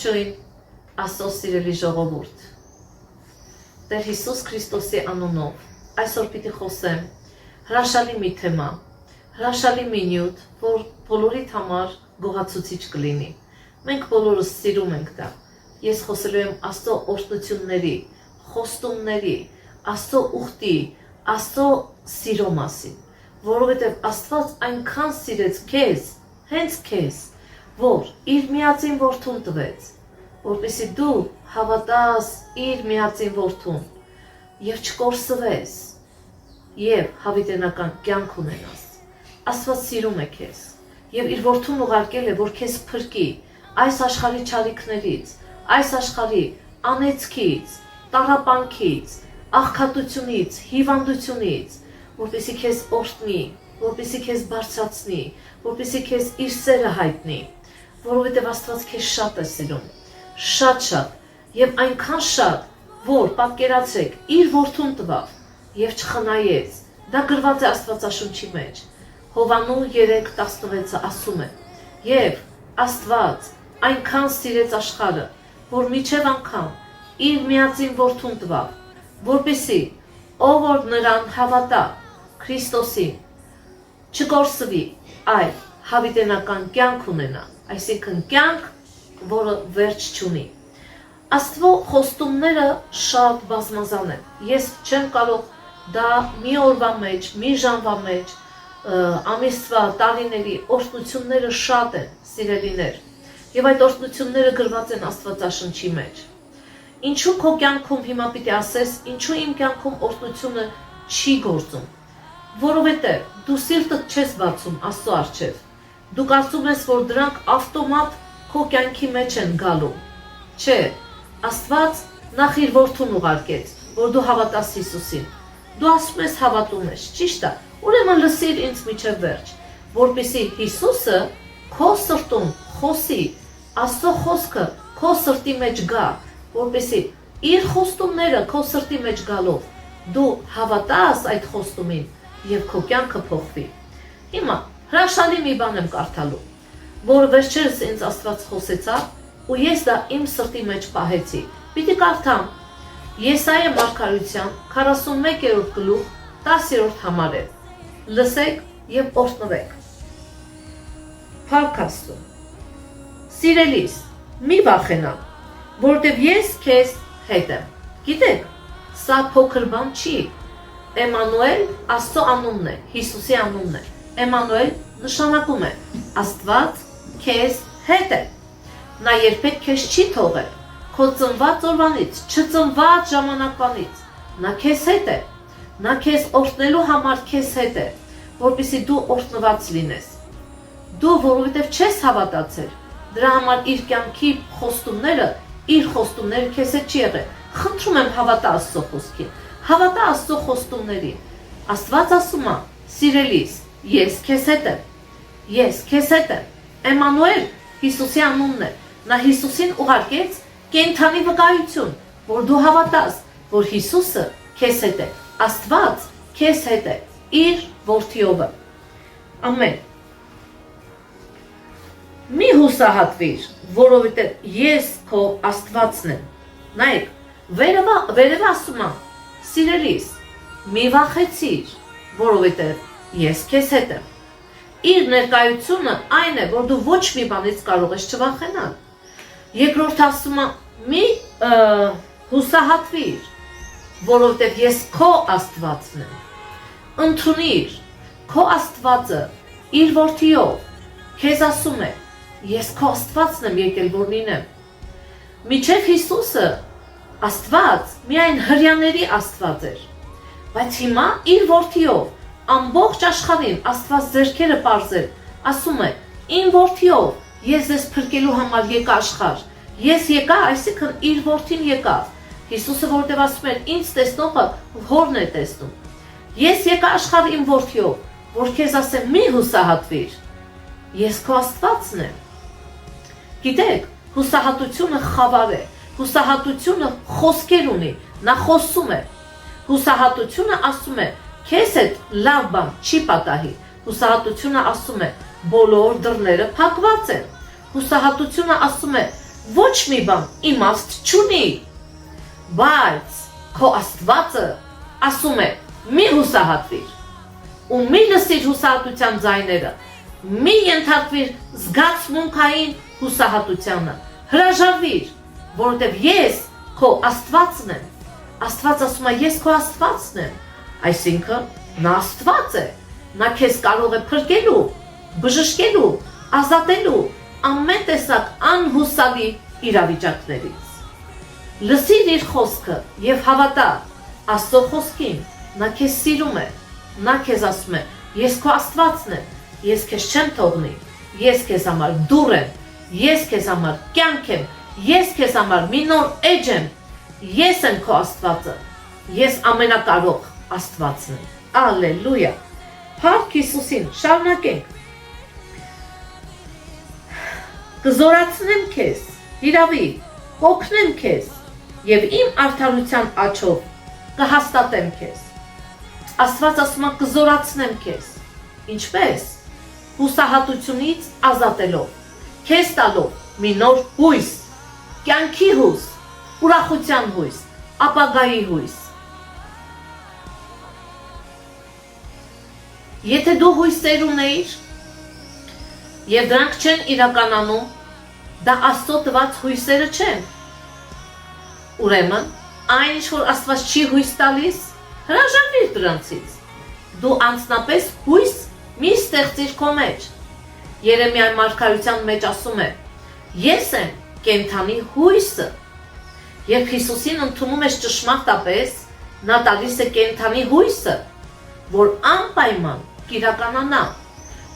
Ողջույն Աստծո սիրելի ժողովուրդ։ Տեր Հիսուս Քրիստոսի անունով այսօր պիտի խոսեմ հրաշալի մի թեմա, հրաշալի մի նյութ, որ բոլորիդ համար գոհացուցիչ կլինի։ Մենք բոլորս սիրում ենք դա։ Ես խոսելու եմ Աստծո օրհնությունների, խոստումների, Աստծո ուխտի, Աստծո սիրո մասին, որովհետև Աստված այնքան սիրեց քեզ, հենց քեզ, որ իր միածին որդուն տվեց, որպեսզի դու հավատաս իր միածին որդուն եւ չկորսվես եւ հավիտենական կյանք ունենաս։ Աստված սիրում է քեզ եւ իր որդուն ուղարկել է, որ քեզ փրկի այս աշխարհի չարիքներից, այս աշխարհի անեծքից, տառապանքից, աղքատությունից, հիվանդությունից, որպեսզի քեզ օրհնի, որպեսզի քեզ բարձրացնի, որպեսզի քեզ իր սերը հայտնի, որովհետև Աստված քեզ շատ է սիրում, շատ, եւ այնքան շատ, որ պատկերացրեք, իր որդուն տվավ եւ չխնայեց։ Դա գրված է Աստվածաշունչի մեջ։ Հովանու 3:16-ը ասում է. եւ Աստված այնքան սիրեց աշխարհը, որ միջև անգամ իր միածին որդուն տվավ, որպեսզի ով որ նրան հավատա, Քրիստոսին, չկորսվի, այլ հավիտենական կյանք ունենա, այսինքն կյանք, որը վերջ չունի։ Աստծո խոստումները շատ բազմազան են։ Ես չեմ կարող դա մի օրվա մեջ, մի ժամվա մեջ, ամիսվա, տարիների օրհնությունները շատ են, սիրելիներ, եւ այդ օրհնությունները գրված են Աստվածաշնչի մեջ։ Ինչու քո կյանքում հիմա պիտի ասես, ինչու իմ կյանքում օրհնությունը չի գործում, որովհետև դու սիրտդ չես բացում Աստծո առջև։ Դու կարծում ես, որ դրանք ավտոմատ քո կյանքի մեջ են գալու։ Չէ, Աստված նախ իր որդուն ուղարկեց, որ դու հավատաս Հիսուսին։ Դու ասում ես հավատում ես, ճիշտ է, ուրեմն լսիր ինձ միջև վերջ, որպեսզի Հիսուսը քո սրտում խոսի, Աստծո խոսքը քո սրտի մեջ գա, որպեսզի իր խոստումները քո սրտի մեջ գալով դու հավատաս այդ խոստումին եւ քո կյանքը փոխվի։ Հիմա հրաշալի մի բան եմ կարդալու, որը վերջերս ինձ Աստված խոսեցավ, ու ես դա իմ սրտի մեջ պահեցի։ Պիտի կարդամ Եսայիա մարգարեության 41-րդ գլուխ 10-րդ համարը։ Լսեք եւ օրհնվեք։ Փառք Աստծո։ Սիրելիս, մի վախենա, որտեւ ես քեզ հետ եմ։ Գիտեք, սա փոքր բան չի։ Էմանուել Աստծո անունն է, Հիսուսի անունն է։ Էմանուել նշանակում է Աստված քեզ հետ է։ Նա երբեք քեզ չի թողել, քո ծնված օրվանից, չծնված ժամանակվանից։ Նա քեզ հետ է։ Նա քեզ օրհնելու համար քեզ հետ է, որպեսզի դու օրհնված լինես։ Դու որովհետև չես հավատացել, դրա համար իր կյանքի խոստումները, իր խոստումները քեզ հետ չի եղել։ Խնդրում եմ հավատա Աստծո խոսքին, հավատա Աստծո խոստումներին։ Աստված ասում է. սիրելիս, ես քեզ հետ եմ, ես քեզ հետ եմ։ Էմանուել Հիսուսի անունն է։ Նա Հիսուսին ուղարկեց կենդանի վկայություն, որ դու հավատաս, որ Հիսուսը քեզ հետ է, Աստված քեզ հետ է, իր որդիով։ Ամեն։ Մի հուսահատվիր, որովհետև ես քո Աստվածն եմ։ Նայեք, վերևը ասում է. սիրելիս, մի վախեցիր, որովհետև ես քեզ հետ եմ։ Իր ներկայությունը այն է, որ դու ոչ մի բանից կարող ես չվախենալ։ Երկրորդ ասում է. մի հուսահատվիր, որովհետև ես քո Աստվածն եմ։ Ընդունիր, քո Աստվածը իր որդիով քեզ ասում է. ես քո Աստվածն եմ եկել, որ լինեմ։ Միջև Հիսուսը Աստված միայն հրյաների Աստված էր, բայց հիմա իր որդիով ամբողջ աշխարհին Աստված ձեռքերը պարզել, ասում է. իմ որդիով ես ձեզ փրկելու համար եկա աշխարհ։ Ես եկա, այսինքն իր որդին եկավ։ Հիսուսը որտեղ ասում էր. ինձ տեսնողը հորն է տեսնում։ Ես եկա աշխարհ իմ որդիով, որ քեզ ասեմ մի հուսահատվիր։ Ես քո Աստվածն եմ։ Գիտեք, հուսահատությունը խավար է, հուսահատությունը խոսքեր ունի, նա խոսում է։ Հուսահատությունը ասում է. քեզ հետ լավ բան չի պատահի։ Հուսահատությունը ասում է. բոլոր դռները փակված են։ Հուսահատությունը ասում է. ոչ մի բան իմաստ չունի, բայց քո Աստվածը ասում է՝ մի հուսահատվիր, ու մի լսիր հուսահատության ձայները, մի ենթարկվիր զգացմունքային հուսահատությանը, հրաժարվիր, որովհետև ես քո Աստվածն եմ։ Աստված ասում է՝ ես քո Աստվածն եմ, այսինքն նա Աստված է, նա քեզ կարող է փրկելու, բժշկելու, ազատելու ամեն տեսակ անհուսալի իրավիճակներից։ Լսիր իր խոսքը եւ հավատա Աստծո խոսքին, նա քեզ սիրում է, նա քեզ ասում է՝ ես քո Աստվածն եմ, ես քեզ չեմ թողնի, ես քեզ համար դուռ եմ, ես քեզ համար կյանք եմ, ես քեզ համար մի նոր էջ եմ, ես եմ քո Աստվածը, ես ամենակարող Աստվածն եմ։ Ալելույա։ Փառք Հիսուսին, շարունակենք։ Կզորացնեմ քեզ, հիրավի, կօգնեմ քեզ եւ իմ արդարության աջով կհաստատեմ քեզ։ Աստված ասում է կզորացնեմ քեզ։ Ինչպես։ Հուսահատությունից ազատելով, քեզ տալով մի նոր հույս, կյանքի հույս, ուրախության հույս, ապագայի հույս։ Եթե դու հույսեր ունեիր եւ դրանք չեն իրականանում, դա Աստծո տված հույսերը չեն։ Ուրեմն, այն ինչ որ Աստված չի հույս տալիս, հրաժարվիր դրանցից։ Դու անձնապես հույս մի ստեղծիր քո մեջ։ Երեմիայի մարգարության մեջ ասում է. ես եմ կենդանի հույսը։ Երբ Հիսուսին ընդունում ես ճշմարտապես, նա տալիս է կենդանի հույսը, որ անպայման կիրականանա։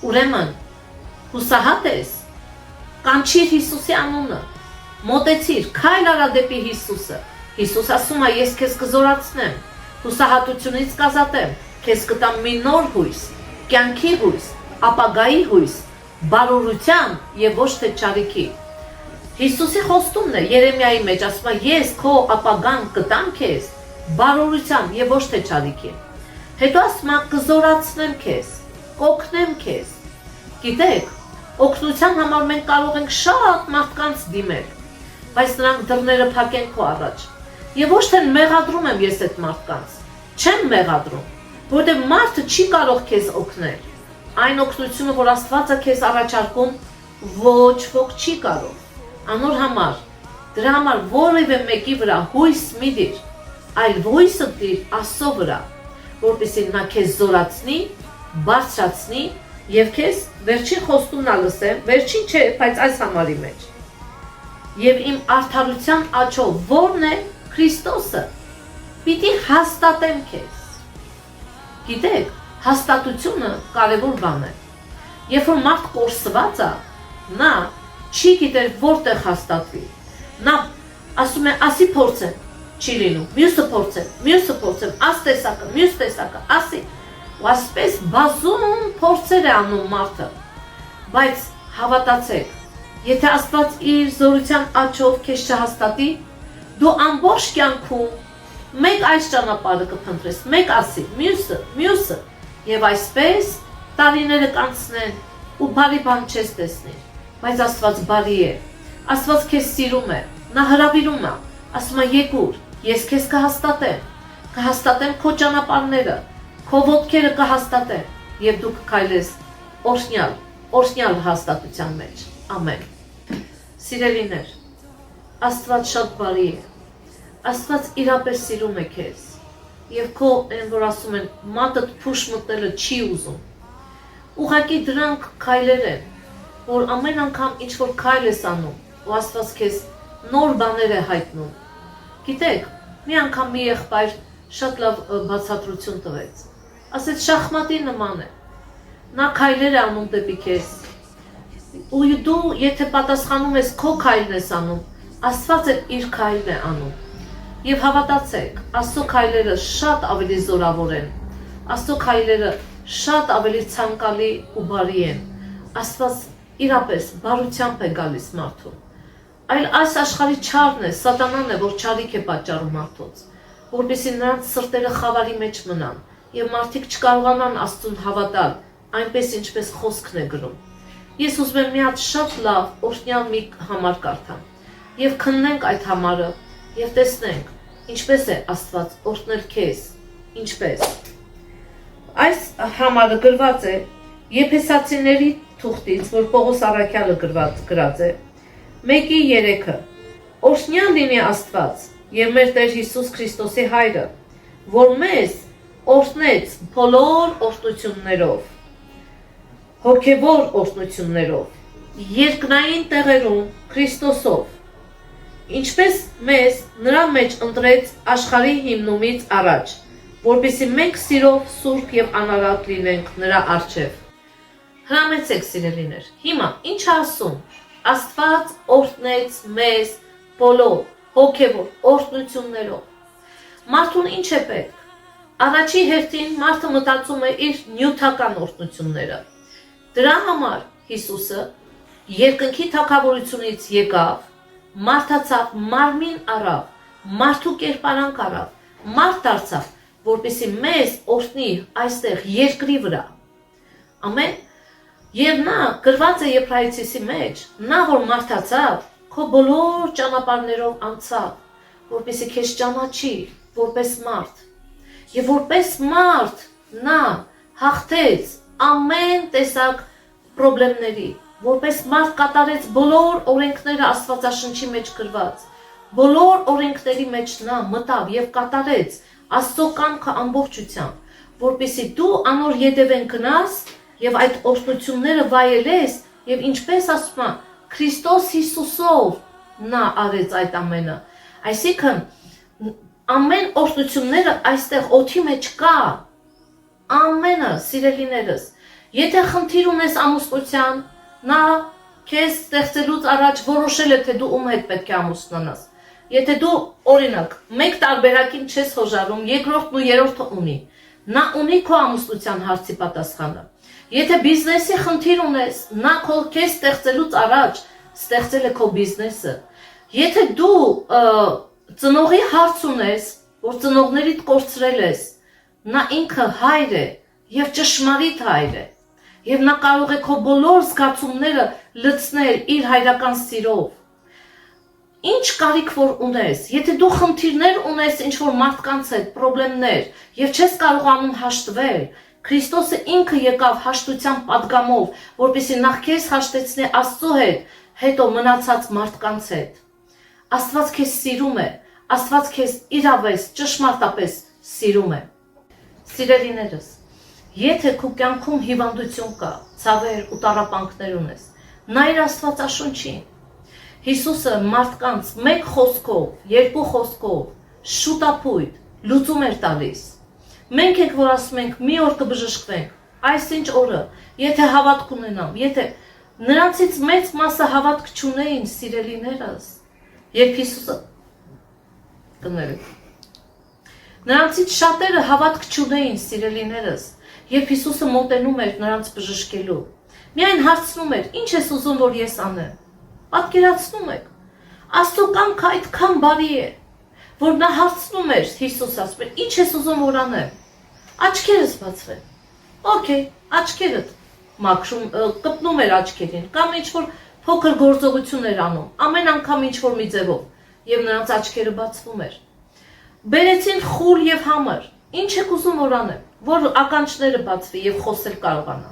Ուրեմն, հուսահատ ես, կանչիր Հիսուսի անունը, մոտեցիր, քայլ արա դեպի Հիսուսը։ Հիսուս ասում է՝ ես քեզ կզորացնեմ, հուսահատությունից կազատեմ, քեզ կտամ մի նոր հույս, կյանքի հույս, ապագայի հույս, բարօրության եւ ոչ թե չարիքի։ Հիսուսի խոստումն է Երեմիայի մեջ, ասում է՝ ես քո ապագան կտամ քեզ, բարօրության եւ ոչ թե չարիքի։ Հետո ասում է՝ կզորացնեմ քեզ, կօգնեմ քեզ։ Գիտեք, օգնության համար մենք կարող ենք շատ մարդկանց դիմել, բայց նրանք դռները փակեն քո առաջ։ Եվ ոչ թե մեղադրում եմ ես այդ մարդկանց, չեմ մեղադրում, որովհետև մարդը չի կարող քեզ օգնել։ Այն օգնությունը, որ Աստվածը քեզ առաջարկում, ոչ ոք չի կարող։ Անոր համար, դրա համար որևէ մեկի վրա հույս մի դիր, այլ հույսը դիր Աստծո վրա, որպեսզի նա քեզ զորացնի, բարձրացնի եւ քեզ վերջին խոստումն ալսեմ, վերջին չէ, բայց այս համարի մեջ։ Եվ իմ արդարության աջով որն է Քրիստոսը, պիտի հաստատեմ քեզ։ Գիտեք, հաստատությունը կարևոր բան է։ Երբ որ մարդ կորսված է, նա չի գիտեր որտեղ հաստատվի։ Նա ասում է, ասի փորձեմ, չի լինում, մյուսը փորձեմ, աս տեսակը, մյուս տեսակը, ասի։ Ու ասպես բազում փորձեր է անում մարդը։ Բայց հավատացեք, եթե Աստված իր զորության աջով քեզ չհաստատի, դու ամբողջ կյանքում մեկ այս ճանապարհը կփնտրես, մեկ ասի, մյուսը, եւ այսպես տարիները կանցնեն ու բարի բան չես տեսնի։ Բայց Աստված բարի է, Աստված քեզ սիրում է, նա հրավիրում է, ասում է եկուր, ես քեզ կհաստատեմ քո ճանապարհները, քո ոտքերը կհաստատեմ եւ դու կքայլես օրհնյալ հաստատության մեջ։ Ամեն։ Սիրելիներ, Աստված շատ բարի է։ Աստված իրապես սիրում է քեզ։ Եվ քո այն որ ասում են, մատդ փուշ մտնելը չի ուզում։ Ուղղակի դրանք քայլեր են, որ ամեն անգամ ինչ որ քայլ ես անում, ու Աստված քեզ նոր բաներ է հայտնում։ Գիտեք, մի անգամ մի եղբայր շատ լավ բացատրություն տվեց։ Ասեց շախմատի նման է։ Նա քայլեր է անում դեպի քեզ։ Ու դու եթե պատասխանում ես քո քայլն ես անում, Աստված էլ իր քայլն է անում։ Եվ հավատացեք, Աստծո քայլերը շատ ավելի զորավոր են։ Աստծո քայլերը շատ ավելի ցանկալի ու բարի են։ Աստված իրապես բարությամբ է գալիս մարդուն։ Այլ այս աշխարհի չարն է, սատանան է, որ չարիք է պատճառում մարդոց, որպեսզի նրանց սրտերը խավարի մեջ մնան եւ մարդիկ չկարողանան Աստծուն հավատալ, այնպես ինչպես խոսքն է գրում։ Ես ուզում եմ մի հատ շատ լավ օրհնյալ մի համար կարդամ։ եւ քննենք այդ համարը եւ տեսնենք ինչպես է Աստված օրհնել քեզ, ինչպես։ Այս համարը գրված է Եփեսացիների թուղթից, որ Պողոս Առաքյալը գրած է, 1:3-ը։ Օրհնյալ լինի Աստված եւ մեր Տեր Հիսուս Քրիստոսի Հայրը, որ մեզ օրհնեց բոլոր օրհնություններով, հոգևոր օրհնություններով, երկնային տեղերում Քրիստոսով, ինչպես մեզ նրա մեջ ընտրեց աշխարհի հիմնումից առաջ, որպեսզի մենք սիրով սուրբ եւ անարատ լինենք նրա առջև։ Հրամեցեք սիրելիներ, հիմա ինչ ասում, Աստված օրհնեց մեզ բոլոր հոգևոր օրհնություններով։ Մարդուն ինչ է պետք։ Առաջի հերթին մարդը մտածում է իր նյութական օրհնությունները։ Դրա համար Հիսուսը երկնքի թագավորությունից եկավ, մարդացավ, մարմին առավ, մարդու կերպարանք առավ, մարդ դարձավ, որպեսզի մեզ օրհնի այստեղ երկրի վրա։ Ամեն։ Եվ նա գրված է Եբրայեցիի մեջ, նա որ մարդացավ, քո բոլոր ճանապարհներով անցավ, որպեսզի քեզ ճանաչի որպես մարդ։ Եվ որպես մարդ նա հաղթեց ամեն տեսակ խնդիրների, որպես մարդ կատարեց բոլոր օրենքները Աստվածաշնչի մեջ գրված, բոլոր օրենքների մեջ նա մտավ եւ կատարեց Աստծո կամքը ամբողջությամբ, որպեսզի դու անոր յետևեն գնաս եւ այդ օրհնությունները վայելես եւ ինչպես ասում է Քրիստոս Հիսուսով նա արեց այդ ամենը։ Այսինքն ամեն օրհնությունները այստեղ օդի մեջ կա, ամենը սիրելիներս։ Եթե խնդիր ունես ամուսնության, նա քեզ ստեղծելուց առաջ որոշել է թե դու ում հետ պետք է ամուսնանաս։ Եթե դու օրինակ մեկ տարբերակին չես հոժարում, երկրորդն ու երրորդը ունի, նա ունի քո ամուսնության հարցի պատասխանը։ Եթե բիզնեսի խնդիր ունես, նա քեզ ստեղծելուց առաջ ստեղծել է քո բիզնեսը։ Եթե դու ծնողի հարց ունես, որ ծնողներիդ կորցրել ես, նա ինքը հայր է եւ ճշմարիտ հայր է։ Եվ նա կարող է քո բոլոր զգացումները լցնել իր հայրական սիրով։ Ինչ կարիք որ ունես, եթե դու խնդիրներ ունես ինչ-որ մարդկանց հետ, խնդիրներ, եւ չես կարողանում հաշտվել, Քրիստոսը ինքը եկավ հաշտության պատգամով, որպեսզի նախ քեզ հաշտեցնի Աստծո հետ, հետո մնացած մարդկանց հետ։ Աստված քեզ սիրում է, Աստված քեզ իրավես, ճշմարտապես սիրում է։ Սիրելիներս, եթե քո կյանքում հիվանդություն կա, ցավեր ու տառապանքներ ունես, նայր Աստվածաշունչին։ Հիսուսը մարդկանց մեկ խոսքով, երկու խոսքով, շուտապույտ լուծում էր տալիս։ Մենք ենք որ ասում ենք մի օր կբժշկվենք, այսինչ օրը, եթե հավատք ունենամ, եթե նրանցից մեծ մասը հավատք չունեին սիրելիներս, երբ Հիսուսը կներեք։ Նրանցից շատերը հավատք չունեին սիրելիներս, երբ Հիսուսը մոտենում էր նրանց բժշկելու։ Միայն հարցնում էր, ինչ ես ուզում որ ես անեմ։ Պատկերացնում եք, Աստծո կամքը այդքան բարի է, որ նա հարցնում էր, Հիսուս ասում էր, ինչ ես ուզում որ անեմ։ Աչքերս բացվեն։ Okay, աչքերդ մաքրում կպնում էր աչքերին, կամ ինչ-որ փոքր գործողություն էր անում, ամեն անգամ ինչ-որ մի ձևով, եւ նրանց աչքերը բացվում էր։ Բերեցին խուլ եւ համր, ինչ եք ուզում որ անեմ, որ ականջները բացվի եւ խոսել կարողանա։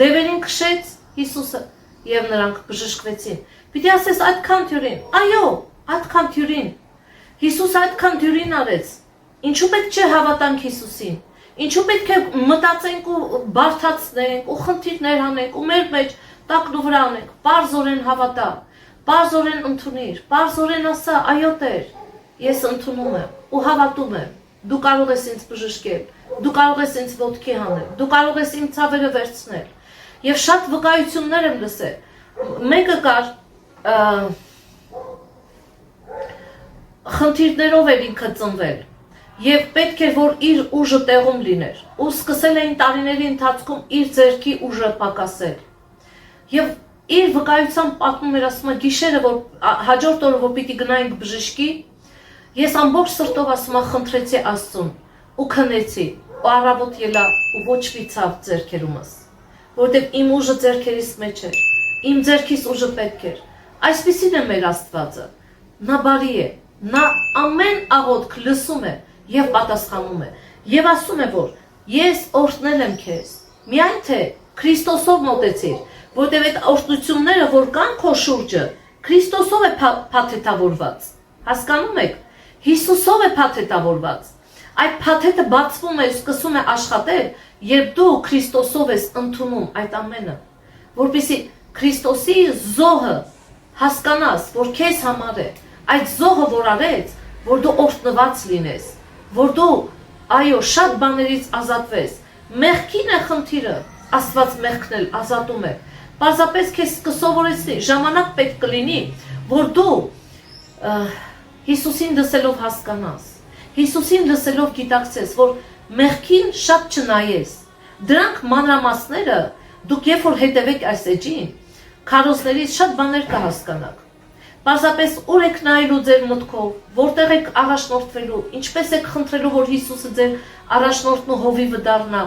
Դևերին քշեց Հիսուսը եւ նրանք բժշկվեցին։ Պիտի ասես այդքան թյուրին, այո, այդքան թյուրին։ Հիսուս այդքան թյուրին արեց։ Ինչու պետք չէ հավատանք Հիսուսին։ Ինչու պետք է մտածենք ու բարթացնենք ու խնդիրներ անենք ու մեր մեջ տակն ու վրա անենք։ Պարզորեն հավատա, պարզորեն ընդունիր, պարզորեն ասա, այո Տեր, ես ընդունում եմ ու հավատում եմ։ Դու կարող ես ինձ բժշկել, դու կարող ես ինձ ոտքի հանել, դու կարող ես իմ ցավերը վերցնել։ Եվ շատ վկայություններ եմ լսել։ Մեկը կար խնդիրներով էր ինքը ծնվել եւ պետք էր որ իր ուժը տեղում լիներ ու սկսել էին տարիների ընթացքում իր ձեռքի ուժը պակասել եւ իր վկայությամբ պատմում էր ասում է գիշերը որ հաջորդ օրը որ պիտի գնայինք բժշկի ես ամբողջ սրտով ասում եմ խնդրեցի Աստծուն ու քնեցի ու առավոտ ելա ու ոչ մի ցավ ձեռքերումս որտեղ իմ ուժը ձեռքերիս մեջ էր իմ ձեռքիս ուժը պետք էր Այսպիսին է մեր Աստվածը։ Նա բարի է, նա ամեն աղոթք լսում է եւ պատասխանում է։ Եվ ասում է, որ ես օրհնել եմ քեզ։ Միայն թե Քրիստոսով մոտեցիր, որտեղ այդ օրհնությունները, որ կան քո շուրջը, Քրիստոսով է փաթեթավորված։ Հասկանում եք։ Հիսուսով է փաթեթավորված։ Այդ փաթեթը բացվում է, սկսում է աշխատել, երբ դու Քրիստոսով ես ընդունում այդ ամենը, որպեսզի Քրիստոսի զոհը հասկանաս, որ քեզ համար է, այդ զոհը որ արեց, որ դու օրհնված լինես, որ դու այո, շատ բաներից ազատվես։ Մեղքին է խնդիրը, Աստված մեղքն էլ ազատում է։ Պարզապես քեզ կսովորեցնի, ժամանակ պետք կլինի, որ դու Հիսուսին լսելով հասկանաս, Հիսուսին լսելով գիտակցես, որ մեղքին շատ չնայես։ Դրանք մանրամասները դուք երբ որ հետևեք այս էջին, քարոզներից շատ բաներ կհասկանաք։ Պարզապես ուր եք նայելու ձեր մտքով, որտեղ եք առաջնորդվելու, ինչպես եք խնդրելու, որ Հիսուսը ձեր առաջնորդն ու հովիվը դառնա։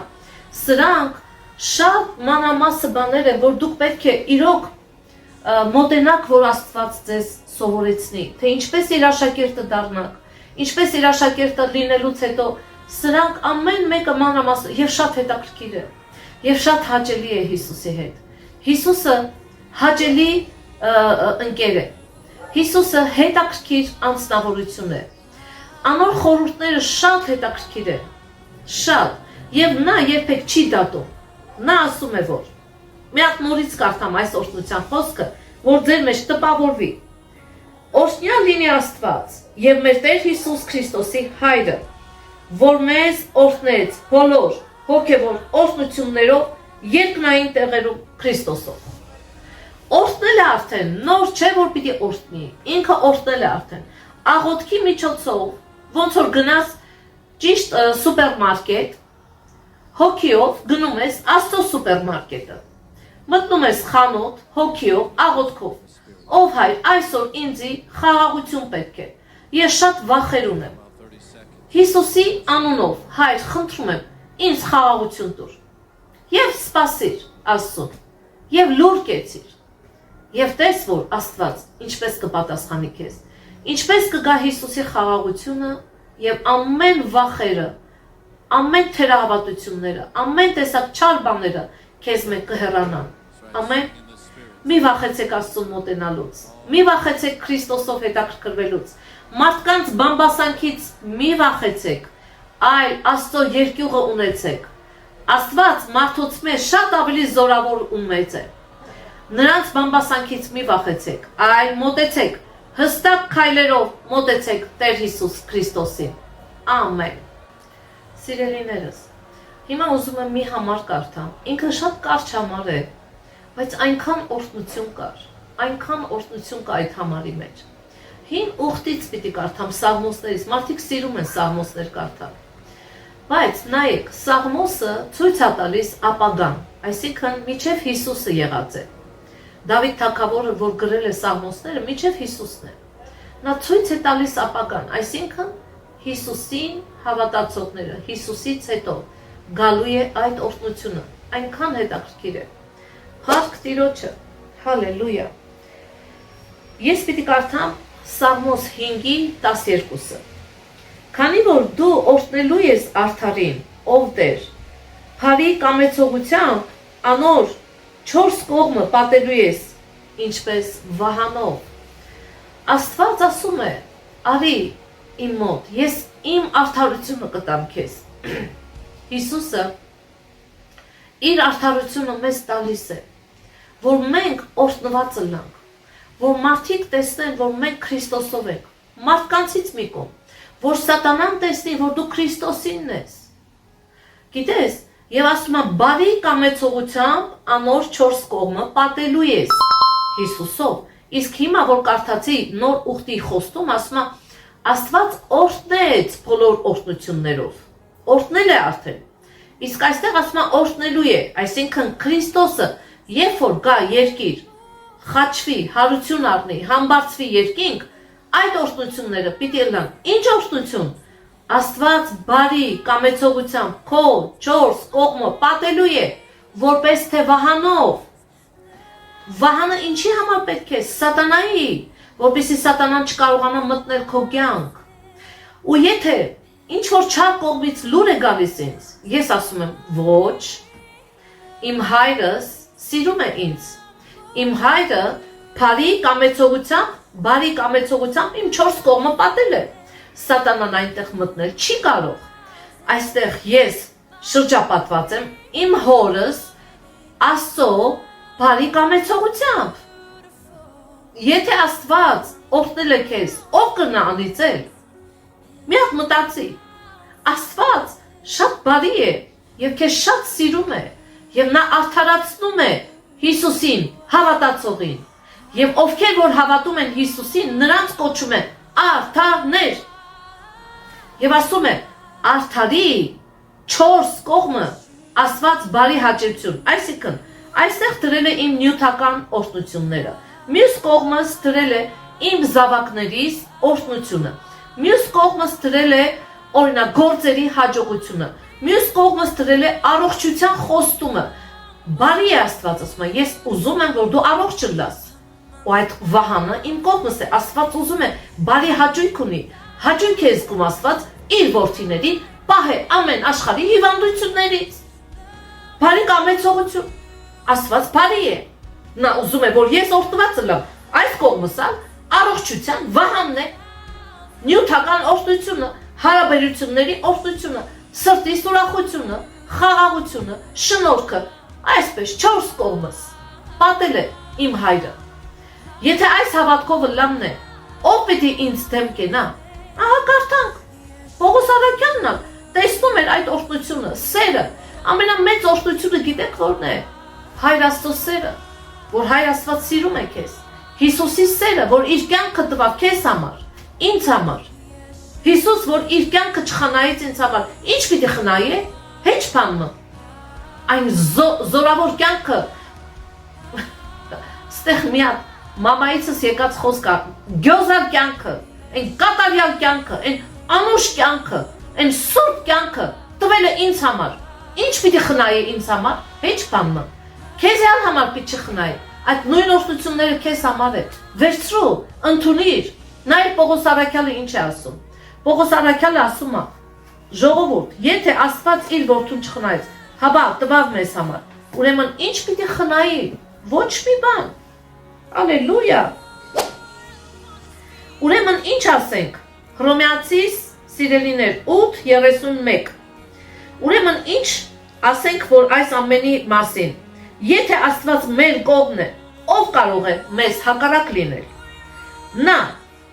Սրանք շատ մանրամասը բաներ են, որ դուք պետք է իրոք մոտենաք, որ Աստված ձեզ սովորեցնի, թե ինչպես իր աշակերտը դառնաք, ինչպես իր աշակերտը լինելուց հետո, սրանք ամեն մեկը մանրամասը եւ շատ հետաքրքիր է, եւ շատ հաճելի է Հիսուսի հետ։ Հիսուսը հաճելի ընկեր է։ Հիսուսը հետաքրքիր անձնավորություն է։ Անոր խորհուրդները շատ հետաքրքիր են, շատ, եւ նա երբեք չի դատում։ Նա ասում է, որ մի հատ նորից կարդամ այս օրհնության խոսքը, որ ձեր մեջ տպավորվի։ Օրհնյալ լինի Աստված եւ մեր Տեր Հիսուս Քրիստոսի Հայրը, որ մեզ օրհնեց բոլոր հոգեվոր օրհնություններով երկնային տեղերում Քրիստոսով։ Օրհնել է արդեն, նոր չէ որ պիտի օրհնի, ինքը օրհնել է արդեն։ Աղոթքի միջոցով, ոնց որ գնաս ճիշտ սուպերմարկետ, հոգիով գնում ես Աստծո սուպերմարկետը։ Մտնում ես խանութ, հոգիով, աղոթքով։ Ով Հայր, այսօր ինձի խաղաղություն պետք է։ Ես շատ վախեր ունեմ։ Հիսուսի անունով, Հայր, խնդրում եմ, ինձ խաղաղություն տուր։ Եվ սպասիր Աստծուն, եւ լուր կեցիր։ Եվ տես, որ Աստված ինչպես կպատասխանի քեզ, ինչպես կգա Հիսուսի խաղաղությունը եւ ամեն վախերը, ամեն թերահավատությունները, ամեն տեսակ չար բաները քեզ մեկ կհեռանան։ Ամեն։ Մի վախեցեք Աստծուն մոտենալուց, մի վախեցեք Քրիստոսով հետաքրքրվելուց, մարդկանց բամբասանքից մի վախեցեք, այլ Աստծո երկյուղը ունեցեք։ Աստված մարդուց մեզ շատ ավելի զորավոր ու մեծ է։ Նրանց բամբասանքից մի վախեցեք, այլ մոտեցեք, հստակ քայլերով մոտեցեք Տեր Հիսուս Քրիստոսին։ Ամեն։ Սիրելիներս, հիմա ուզում եմ մի համար կարդամ, ինքը շատ կարճ համար է, բայց այնքան օրհնություն կար, այնքան օրհնություն կա այդ համարի մեջ։ Հին ուխտից պիտի կարդամ Սաղմոսներից, մարդիկ սիրում են Սաղմոսներ կարդալ։ Բայց նայեք, Սաղմոսը ցույց է տալիս ապագան, այսինքն միջև Հիսուսը եղած է։ Դավիթ թագավորը, որ գրել է Սաղմոսները, միջև Հիսուսն է։ Նա ցույց է տալիս ապագան, այսինքն Հիսուսին հավատացողները, Հիսուսից հետո գալու է այդ օրհնությունը, այնքան հետաքրքիր է։ Փառք Տիրոջը, հալելույա։ Ես պիտի կարդամ Սաղմոս 5-ի 12-ը։ Քանի որ դու օրհնելու ես արդարին, ով Տեր, բարի կամեցողությամբ անոր 4 կողմը պատելու ես, ինչպես վահանով։ Աստված ասում է, արի իմ մոտ, ես իմ արդարությունը կտամ քեզ։ Հիսուսը իր արդարությունը մեզ տալիս է, որ մենք օրհնված լինենք, որ մարդիկ տեսնեն, որ մենք Քրիստոսով ենք, մարդկանցից մի կողմ, որ սատանան տեսնի, որ դու Քրիստոսինն ես։ Գիտես, եւ ասում է, բարի կամեցողությամբ անոր 4 կողմը պատելու ես Հիսուսով։ Իսկ հիմա որ կարդացի նոր ուխտի խոստում, ասում է, Աստված օրհնեց բոլոր օրհնություններով։ Օրհնել է արդեն։ Իսկ այստեղ ասում է օրհնելու է, այսինքն Քրիստոսը, երբ որ գա երկիր, խաչվի, հարություն առնի, համբարձվի երկինք, այդ օրհնությունները պիտի լինեն։ Ինչ օրհնություն։ Աստված բարի կամեցողությամբ քո 4 կողմը պատելու է, որպես թե վահանով։ Վահանը ինչի համար պետք է, սատանայի, որպեսզի սատանան չկարողանա մտնել քո կյանք։ Ու եթե ինչ որ չար կողմից լուր է գալիս ինձ, ես ասում եմ ոչ, իմ հայրս սիրում է ինձ, իմ հայրը բարի կամեցողությամբ իմ 4 կողմը պատել է, սատանան այնտեղ մտնել չի կարող, այստեղ ես շրջապատված եմ իմ հորս Աստծո բարի կամեցողությամբ, եթե Աստված օգնել է քեզ, ով կնա անիծել, մի հատ մտածի, Աստված շատ բարի է և քեզ շատ սիրում է և նա արդարացնում է Հիսուսին, հավատացողին և ովքեր որ հավատում են Հիսուսին, նրանց կոչում են արդարներ և ասում է արդարի 4 կողմը Աստված բարի հաճելություն, այսինքն այստեղ դրել է իմ նյութական օրհնությունները, մյուս կողմս դրել է իմ զավակներիս օրհնությունը, մյուս կողմս դրել է օրինակ գործերի հաջողությունը, մյուս կողմս դրել է առողջության խոստումը, բարի է Աստված ասում է, ես ուզում եմ որ դու առողջ լաս, ու այդ վահանը իմ կողմս է, Աստված ուզում է բարի հաճույք ունի, հաճույք է զգում Աստված իր որդիներին պահե ամեն աշխարհի հիվանդություններից, բարի կամեցողություն, Աստված բարի է, նա ուզում է որ ես օրհնված լամ, այս կողմս առողջության վահանն է, նյութական օրհնությունը, հարաբերությունների օրհնությունը, սրտի ուրախությունը, խաղաղությունը, շնորհքը, այսպես 4 կողմս պատել է իմ հայրը։ Եթե այս հավատքովը լամն է, ով պիտի ինձ դեմ կենա, ահա կարդանք, Պողոս Առաքյանն տեսնում էր այդ օրհնությունը, սերը, ամենամեծ օրհնությունը գիտեք որն է, Հայր Աստծո սերը, որ Հայր Աստված սիրում է քեզ, Հիսուսի սերը, որ իր կյանքը տվավ քեզ համար, ինձ համար, Հիսուս, որ իր կյանքը չխնայեց ինձ համար, ինչ պիտի խնայե, հեչ բանը, այն զորավոր կյանքը, ստեղ մի հատ մամայիցս եկած խոսք կա, գյոզար կյանքը, այն կատարյալ կյանքը, այն անուշ կյանքը, այն սուրբ կյանքը տվել է ինձ համար, ինչ պիտի խնայե ինձ համար, հեչ բանը, քեզ համար պիտի չխնայե, այդ նույն օրհնությունները քեզ համար է, վերցրու, ընդունիր, նայր Պողոս Առաքյալը ինչ է ասում, Պողոս Առաքյալը ասում է, ժողովուրդ, եթե Աստված իր որդուն չխնայեց, հաբա տվավ մեզ համար, ուրեմն ինչ պիտի խնայի, ոչ մի բան, ալելույա, ուրեմն ինչ ասենք, Հռոմեացիս սիրելիներ 8:31, ուրեմն ինչ ասենք, որ այս ամենի մասին, եթե Աստված մեր կողմն է, ով կարող է մեզ հակառակ լինել, նա,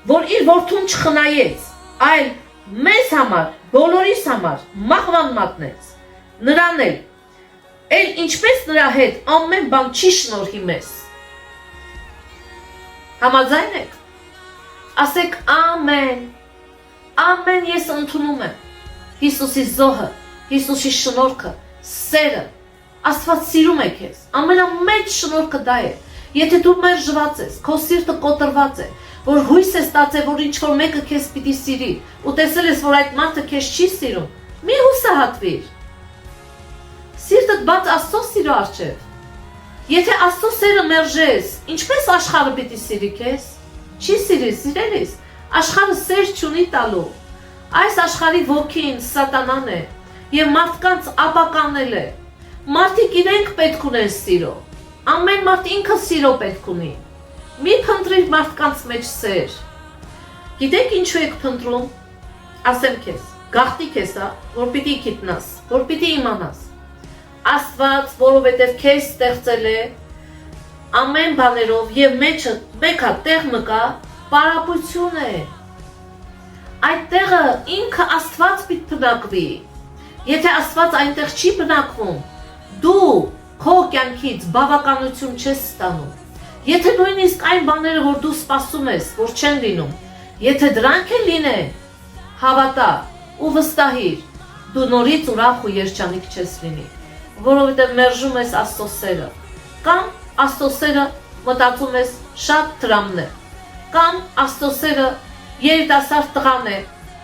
որ իր որդուն չխնայեց, այլ մեզ համար, բոլորիս համար մահվան մատնեց, նրան էլ ինչպես նրա հետ ամեն բան չի շնորհի մեզ, համաձայն եք, ասեք ամեն, ամեն ես ընդունում եմ, Հիսուսի զոհը, Հիսուսի շնորհքը, սերը, Աստված սիրում է քեզ, ամենամեծ շնորհքը դա է, եթե դու մերժված ես, քո սիրտը կոտրված է, որ հույս ես ստացել, որ ինչ-որ մեկը քեզ պիտի սիրի, ու տեսել ես, որ այդ մարդը քեզ չի սիրում, մի հուսահատվիր, սիրտդ բաց Աստծո սիրո առջև, եթե Աստծո սերը մերժես, ինչպես աշխարհը պիտի սիրի քեզ, չի սիրի, սիրելիս, աշխարհը սեր չունի տալու, այս աշխարհի ոգին սատանան է, և մարդկանց ապականել է, մարդիկ իրենք պետք ունեն սիրո, ամեն մարդ ինքը սիրո պետք ունի, մի փնտրիր մարդկանց մեջ սեր, գիտեք ինչու եք փնտրում, ասեմ քեզ, գաղտնիք ես, որ պիտի գիտնաս, որ պիտի իմանաս, Աստված, որովհետև քեզ ստեղծել է, ամեն բաներով և մեջը մեկ հատ տեղ մկա, պարապություն է, այդ տեղը ինքը Աստված պիտի բնակվի, եթե Աստված այնտեղ չի բնակվում, դու քո կյանքից բավականություն չես ստանում, եթե նույնիսկ այն բաները, որ դու սպասում ես, որ չեն լինում, եթե դրանք են լինեն, հավատա ու վստահիր, դու նորից ուրախ ու երջանիկ չես լինի, որովհետև մերժում ես Աստծո սերը, կամ Աստծո սերը մտածում ես շատ դրամն է, կամ Աստծո սերը երիտասարդ տղան է,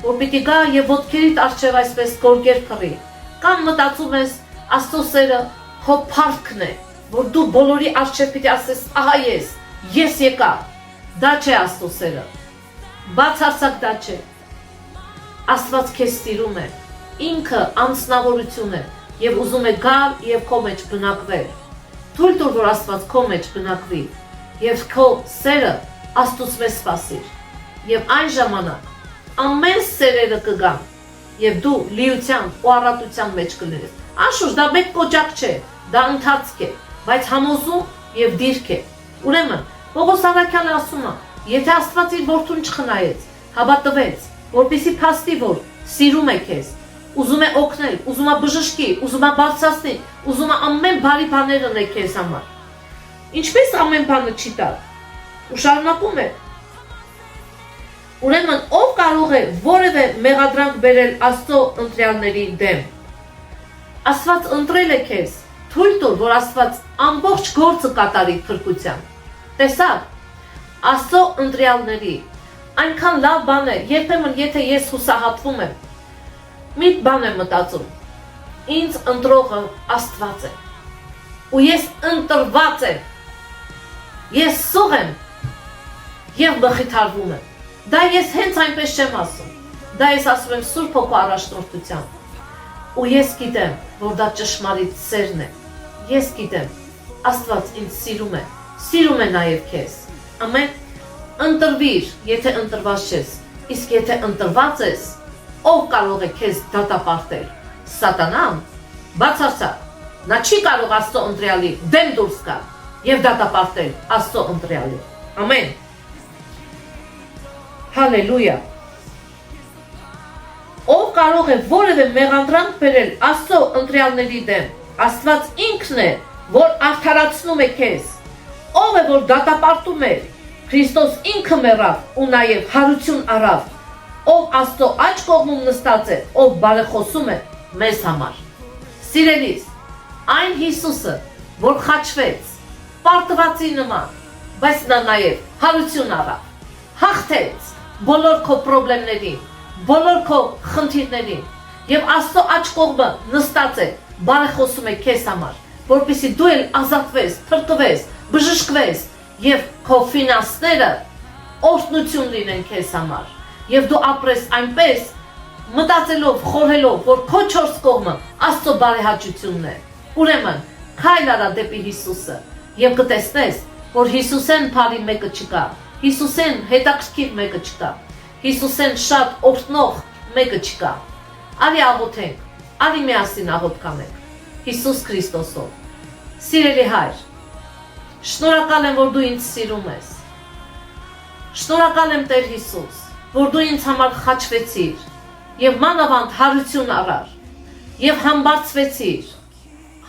որ պիտի գա և ոտքերիդ առջև այսպես գորգեր փռի, կամ մտածում ես Աստծո սերը քո փառքն է, որ դու բոլորի առջև պիտի ասես, ահա ես եկա, դա չէ Աստծո սերը, բացարձակ դա չէ, Աստված քեզ սիրում է, ինքը անձնավորություն է եւ ուզում է գալ եւ քո մեջ բնակվել, թույլ տուր, որ Աստված քո մեջ բնակվի եւ քո սերը Աստծուց մեզ սպասիր եւ այն ժամանակ ամեն սերերը կգան եւ դու լիության ու առատության մեջ կլինես, անշուշտ դա մեկ կոճակ չէ, դա ընթացք է, բայց համոզում եւ դիրք է։ Ուրեմն Պողոս Առաքյալը ասում է, եթե Աստված իր որդուն չխնայեց, հավատվեց, որպեսզի փաստի, որ սիրում է քեզ, ուզում է օգնել, ուզում է բժշկի, ուզում է բարձրացնել, ուզում է ամեն բարի բաներ անել քեզ համար։ Ինչպես ամեն բանը չի տալ։ Ու շարունակում է։ Ուրեմն ով կարող է որևէ մեղադրանք բերել Աստծո ընտրյալների դեմ։ Աստված ընտրել է քեզ, թույլ տուր, որ Աստված ամբողջ գործը կատարի փրկության։ Տեսա՞ք, Աստծո ընտրյալների այնքան լավ բան է, երբեմն եթե ես հուսահատվում եմ, մի բան եմ մտածում, ինձ ընտրողը Աստված է, ու ես ընտրված եմ, ես սուղ եմ և մխիթարվում եմ, դա ես հենց այնպես չեմ ասում, դա ես ասում եմ Սուրբ Հոգու առաջնորդությամբ, ու ես գիտեմ, որ դա ճշմարիտ սերն է, ես գիտեմ, Աստված ինձ սիրում է նաև քեզ, ամեն, ընտրվիր, եթե ընտրված չես, իսկ եթե ընտրված ես, ով կարող է քեզ դատապարտել, Սատանան, բացարձակ, նա չի կարող Աստծո ընտրյալի դեմ դուրս գալ և դատապարտել Աստծո ընտրյալի, ամեն, հալելույա, ով կարող է որևէ մեղադրանք բերել Աստծո ընտրյալների դեմ, Աստված ինքն է, որ արդարացնում է քեզ, ով է, որ դատապարտում է, Քրիստոս ինքը մեռավ ու նաև հարություն առավ, ով Աստծո աջ կողմում նստած է, ով բարեխոսում է մեզ համար։ Սիրելիս, այն Հիսուսը, որ խաչվեց, պարտվածի նման, բայց նա նաև հարություն առավ, հաղթեց բոլոր քո պրոբլեմներին, բոլոր քո խնդիրներին, եւ Աստծո աջ կողմը նստած է, բարեխոսում է քեզ համար, որպեսզի դու էլ ազատվես, փրկվես, բժշկվես եւ քո ֆինանսները օրհնություն լինեն քեզ համար եւ դու ապրես այնպես մտածելով, խորհելով, որ քո չորս կողմը Աստծո բարեհաճությունն է։ Ուրեմն քայլ արա դեպի Հիսուսը եւ կտեսնես, որ Հիսուսեն բարի մեկը չկա, Հիսուսեն հետաքրքիր մեկը չկա, Հիսուսեն շատ օրհնող մեկը չկա։ Արի աղոթենք, արի միասին աղոթք անենք Հիսուս Քրիստոսով։ Սիրելի Հայր, շնորհակալ եմ, որ դու ինձ սիրում ես։ Շնորհակալ եմ Տեր Հիսուս, որ դու ինձ համար խաչվեցիր եւ մանավանդ հարություն առար եւ համբարձվեցիր։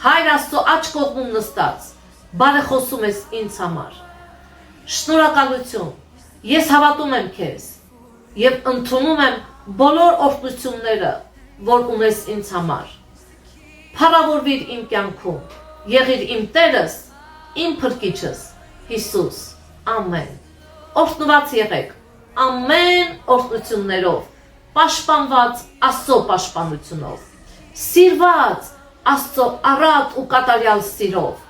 Հայր Աստծո աջ կողմում նստած, բարեխոսում ես ինձ համար։ Շնորհակալություն։ Ես հավատում եմ քեզ եւ ընդունում եմ բոլոր օրհնությունները, որ ունես ինձ համար։ Փառավորվիր իմ կյանքում, եղիր իմ Տերս, իմ փրկիչս, Հիսուս, ամեն, օրհնված եղեք, ամեն օրհնություններով, պաշտպանված Աստծո պաշտպանությունով, սիրված Աստծո առատ ու կատարյալ սիրով,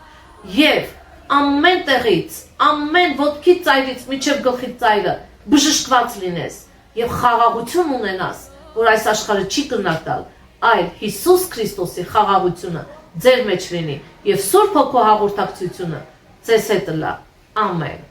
եւ ամեն տեղից, ամեն ոտքի ծայրից միջև գլխի ծայրը բժշկված լինես եւ խաղաղություն ունենաս, որ այս աշխարհը չի կրնակ տալ, այլ Հիսուս Քրիստոսի խաղաղությունը ձեր մեջ լինի եւ Սուրբ Հոգու հաղորդակցությունը ձեզ հետ լա։ Ամեն։